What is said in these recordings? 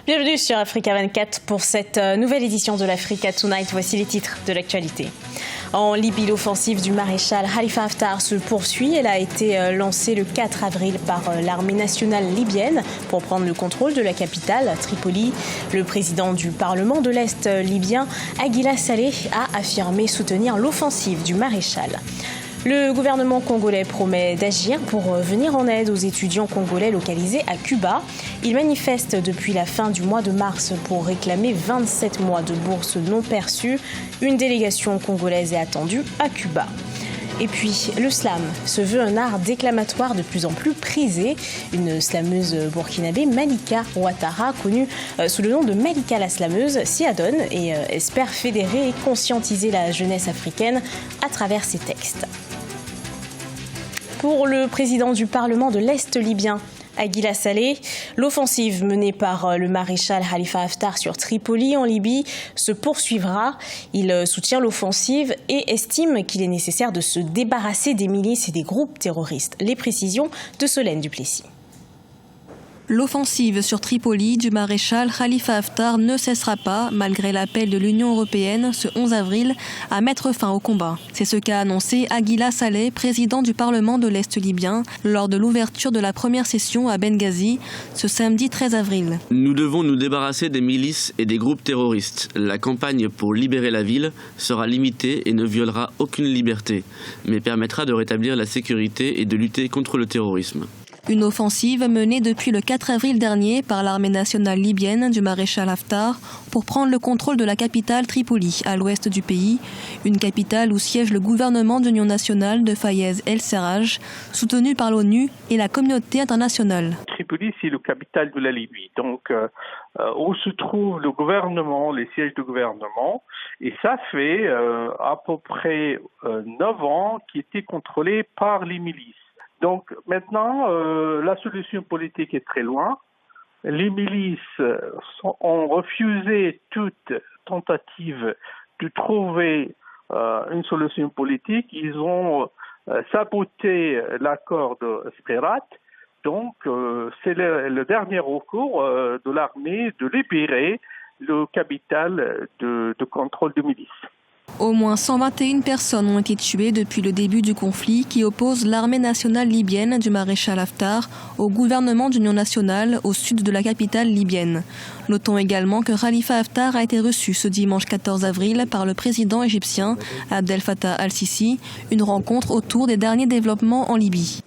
Bienvenue sur Africa 24 pour cette nouvelle édition de l'Africa Tonight. Voici les titres de l'actualité. En Libye, l'offensive du maréchal Khalifa Haftar se poursuit. Elle a été lancée le 4 avril par l'armée nationale libyenne pour prendre le contrôle de la capitale, Tripoli. Le président du Parlement de l'Est libyen, Aguila Saleh, a affirmé soutenir l'offensive du maréchal. Le gouvernement congolais promet d'agir pour venir en aide aux étudiants congolais localisés à Cuba. Ils manifestent depuis la fin du mois de mars pour réclamer 27 mois de bourse non perçue. Une délégation congolaise est attendue à Cuba. Et puis, le slam se veut un art déclamatoire de plus en plus prisé. Une slameuse burkinabé, Malika Ouattara, connue sous le nom de Malika la slameuse, s'y adonne et espère fédérer et conscientiser la jeunesse africaine à travers ses textes. Pour le président du Parlement de l'Est libyen, Aguila Saleh, l'offensive menée par le maréchal Khalifa Haftar sur Tripoli en Libye se poursuivra. Il soutient l'offensive et estime qu'il est nécessaire de se débarrasser des milices et des groupes terroristes. Les précisions de Solène Duplessis. L'offensive sur Tripoli du maréchal Khalifa Haftar ne cessera pas, malgré l'appel de l'Union européenne ce 11 avril, à mettre fin au combat. C'est ce qu'a annoncé Aguila Saleh, président du Parlement de l'Est libyen, lors de l'ouverture de la première session à Benghazi, ce samedi 13 avril. Nous devons nous débarrasser des milices et des groupes terroristes. La campagne pour libérer la ville sera limitée et ne violera aucune liberté, mais permettra de rétablir la sécurité et de lutter contre le terrorisme. Une offensive menée depuis le 4 avril dernier par l'armée nationale libyenne du maréchal Haftar pour prendre le contrôle de la capitale Tripoli, à l'ouest du pays, une capitale où siège le gouvernement d'union nationale de Fayez El-Serraj, soutenu par l'ONU et la communauté internationale. Tripoli, c'est la capitale de la Libye, donc où se trouve le gouvernement, les sièges de gouvernement, et ça fait à peu près 9 ans qui était contrôlé par les milices. Donc maintenant, la solution politique est très loin. Les milices ont refusé toute tentative de trouver une solution politique. Ils ont saboté l'accord de Skhirat. Donc c'est le dernier recours de l'armée de libérer le capital de contrôle de milices. Au moins 121 personnes ont été tuées depuis le début du conflit qui oppose l'armée nationale libyenne du maréchal Haftar au gouvernement d'union nationale au sud de la capitale libyenne. Notons également que Khalifa Haftar a été reçu ce dimanche 14 avril par le président égyptien Abdel Fattah al-Sisi, une rencontre autour des derniers développements en Libye.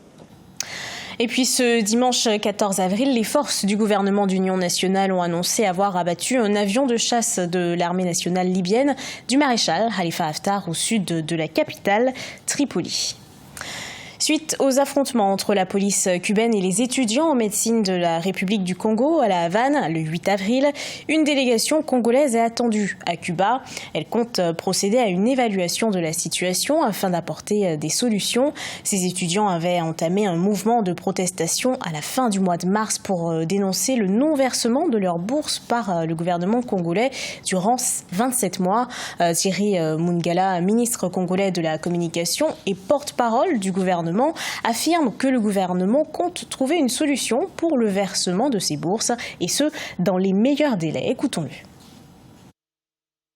Et puis ce dimanche 14 avril, les forces du gouvernement d'union nationale ont annoncé avoir abattu un avion de chasse de l'armée nationale libyenne du maréchal Khalifa Haftar au sud de la capitale, Tripoli. Suite aux affrontements entre la police cubaine et les étudiants en médecine de la République du Congo à La Havane, le 8 avril, une délégation congolaise est attendue à Cuba. Elle compte procéder à une évaluation de la situation afin d'apporter des solutions. Ces étudiants avaient entamé un mouvement de protestation à la fin du mois de mars pour dénoncer le non-versement de leur bourse par le gouvernement congolais durant 27 mois. Thierry Mungala, ministre congolais de la communication et porte-parole du gouvernement, affirme que le gouvernement compte trouver une solution pour le versement de ces bourses, et ce, dans les meilleurs délais. Écoutons-le.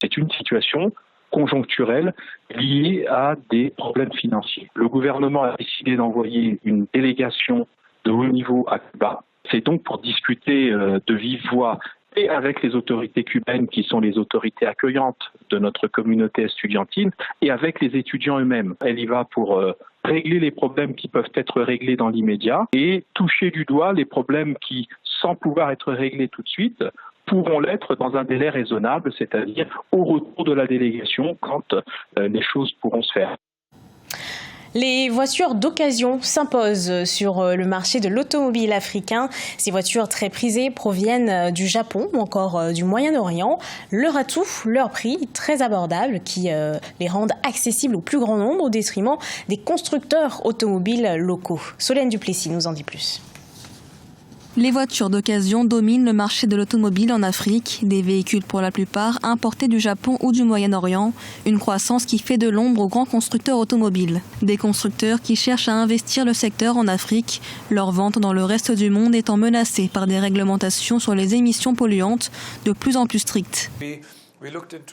C'est une situation conjoncturelle liée à des problèmes financiers. Le gouvernement a décidé d'envoyer une délégation de haut niveau à Cuba. C'est donc pour discuter de vive voix et avec les autorités cubaines qui sont les autorités accueillantes de notre communauté estudiantine et avec les étudiants eux-mêmes. Elle y va pour régler les problèmes qui peuvent être réglés dans l'immédiat et toucher du doigt les problèmes qui, sans pouvoir être réglés tout de suite, pourront l'être dans un délai raisonnable, c'est-à-dire au retour de la délégation quand les choses pourront se faire. Les voitures d'occasion s'imposent sur le marché de l'automobile africain. Ces voitures très prisées proviennent du Japon ou encore du Moyen-Orient. Leur atout, leur prix très abordable qui les rendent accessibles au plus grand nombre au détriment des constructeurs automobiles locaux. Solène Duplessis nous en dit plus. Les voitures d'occasion dominent le marché de l'automobile en Afrique, des véhicules pour la plupart importés du Japon ou du Moyen-Orient, une croissance qui fait de l'ombre aux grands constructeurs automobiles. Des constructeurs qui cherchent à investir le secteur en Afrique, leur vente dans le reste du monde étant menacée par des réglementations sur les émissions polluantes de plus en plus strictes.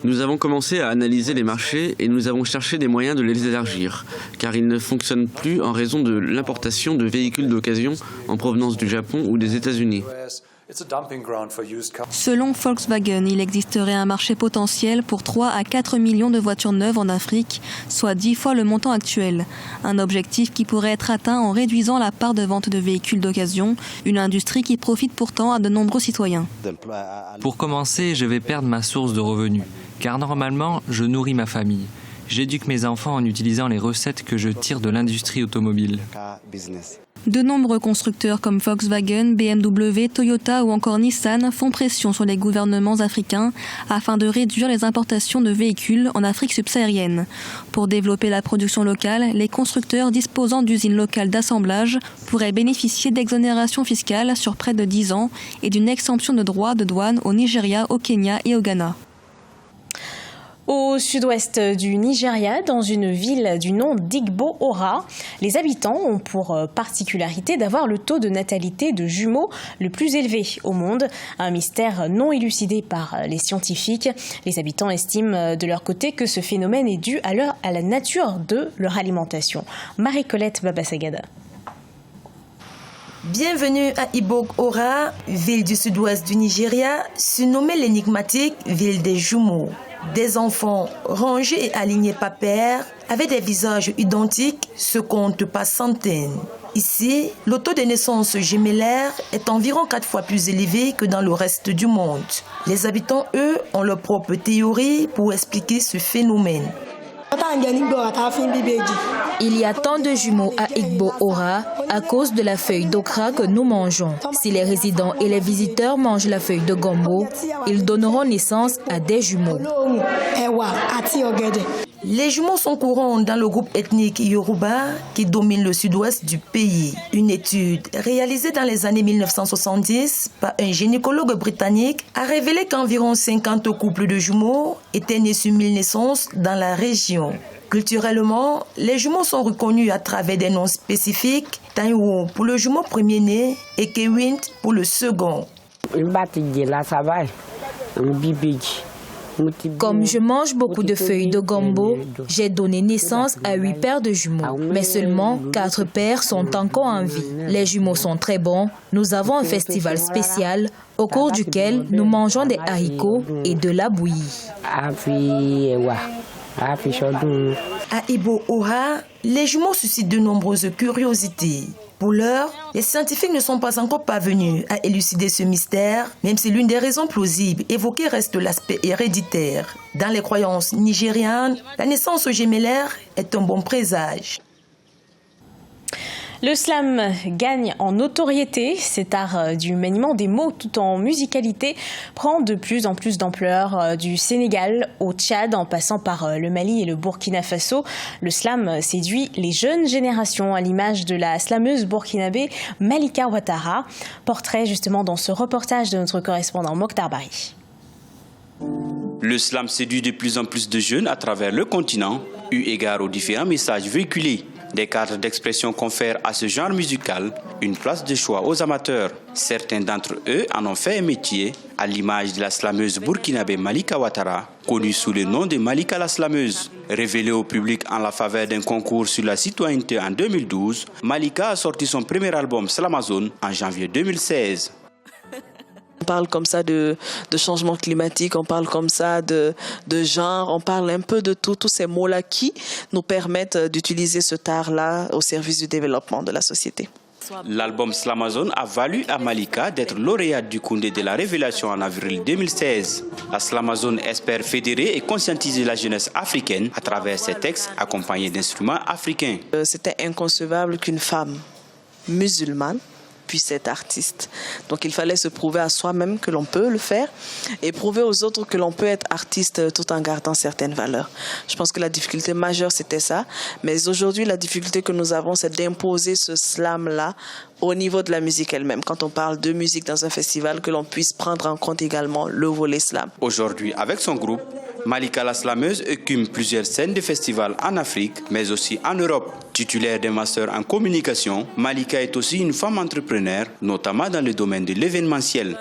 Nous avons commencé à analyser les marchés et nous avons cherché des moyens de les élargir, car ils ne fonctionnent plus en raison de l'importation de véhicules d'occasion en provenance du Japon ou des États-Unis. Selon Volkswagen, il existerait un marché potentiel pour 3 à 4 millions de voitures neuves en Afrique, soit 10 fois le montant actuel. Un objectif qui pourrait être atteint en réduisant la part de vente de véhicules d'occasion, une industrie qui profite pourtant à de nombreux citoyens. Pour commencer, je vais perdre ma source de revenus, car normalement, je nourris ma famille. J'éduque mes enfants en utilisant les recettes que je tire de l'industrie automobile. De nombreux constructeurs comme Volkswagen, BMW, Toyota ou encore Nissan font pression sur les gouvernements africains afin de réduire les importations de véhicules en Afrique subsaharienne. Pour développer la production locale, les constructeurs disposant d'usines locales d'assemblage pourraient bénéficier d'exonérations fiscales sur près de 10 ans et d'une exemption de droits de douane au Nigeria, au Kenya et au Ghana. Au sud-ouest du Nigeria, dans une ville du nom d'Igbo-Ora, les habitants ont pour particularité d'avoir le taux de natalité de jumeaux le plus élevé au monde. Un mystère non élucidé par les scientifiques. Les habitants estiment de leur côté que ce phénomène est dû à la nature de leur alimentation. Marie-Colette Babasagada. Bienvenue à Igbo-Ora, ville du sud-ouest du Nigeria, surnommée l'énigmatique ville des jumeaux. Des enfants rangés et alignés par paire, avec des visages identiques, se comptent par centaines. Ici, le taux de naissance gémellaire est environ 4 fois plus élevé que dans le reste du monde. Les habitants, eux, ont leur propre théorie pour expliquer ce phénomène. Il y a tant de jumeaux à Igbo-Ora à cause de la feuille d'okra que nous mangeons. Si les résidents et les visiteurs mangent la feuille de gombo, ils donneront naissance à des jumeaux. Les jumeaux sont courants dans le groupe ethnique Yoruba qui domine le sud-ouest du pays. Une étude réalisée dans les années 1970 par un gynécologue britannique a révélé qu'environ 50 couples de jumeaux étaient nés sur 1000 naissances dans la région. Culturellement, les jumeaux sont reconnus à travers des noms spécifiques, Taiwo pour le jumeau premier-né et Kewint pour le second. Comme je mange beaucoup de feuilles de gombo, j'ai donné naissance à 8 paires de jumeaux. Mais seulement 4 paires sont encore en vie. Les jumeaux sont très bons. Nous avons un festival spécial au cours duquel nous mangeons des haricots et de la bouillie. À Igbo-Ora, les jumeaux suscitent de nombreuses curiosités. Pour l'heure, les scientifiques ne sont pas encore parvenus à élucider ce mystère, même si l'une des raisons plausibles évoquées reste l'aspect héréditaire. Dans les croyances nigérianes, la naissance gémellaire est un bon présage. Le slam gagne en notoriété. Cet art du maniement des mots tout en musicalité prend de plus en plus d'ampleur du Sénégal au Tchad en passant par le Mali et le Burkina Faso. Le slam séduit les jeunes générations à l'image de la slameuse burkinabé Malika Ouattara. Portrait justement dans ce reportage de notre correspondant Mokhtar Bari. Le slam séduit de plus en plus de jeunes à travers le continent, eu égard aux différents messages véhiculés. Des cadres d'expression confèrent à ce genre musical une place de choix aux amateurs. Certains d'entre eux en ont fait un métier, à l'image de la slameuse burkinabé Malika Ouattara, connue sous le nom de Malika la slameuse. Révélée au public en la faveur d'un concours sur la citoyenneté en 2012, Malika a sorti son premier album Slamazone en janvier 2016. On parle comme ça de changement climatique, on parle comme ça de genre, on parle un peu de tous ces mots-là qui nous permettent d'utiliser ce art-là au service du développement de la société. L'album Slamazone a valu à Malika d'être lauréate du Koundé de la Révélation en avril 2016. La Slamazone espère fédérer et conscientiser la jeunesse africaine à travers ses textes accompagnés d'instruments africains. C'était inconcevable qu'une femme musulmane puisse être artiste. Donc il fallait se prouver à soi-même que l'on peut le faire et prouver aux autres que l'on peut être artiste tout en gardant certaines valeurs. Je pense que la difficulté majeure, c'était ça. Mais aujourd'hui, la difficulté que nous avons, c'est d'imposer ce slam-là au niveau de la musique elle-même. Quand on parle de musique dans un festival, que l'on puisse prendre en compte également le volet slam. Aujourd'hui, avec son groupe, Malika la slameuse écume plusieurs scènes de festivals en Afrique, mais aussi en Europe. Titulaire d'un master en communication, Malika est aussi une femme entrepreneur, notamment dans le domaine de l'événementiel.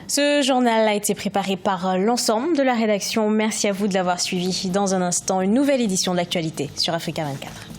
Ce journal a été préparé par l'ensemble de la rédaction. Merci à vous de l'avoir suivi. Dans un instant, une nouvelle édition de l'actualité sur Africa 24.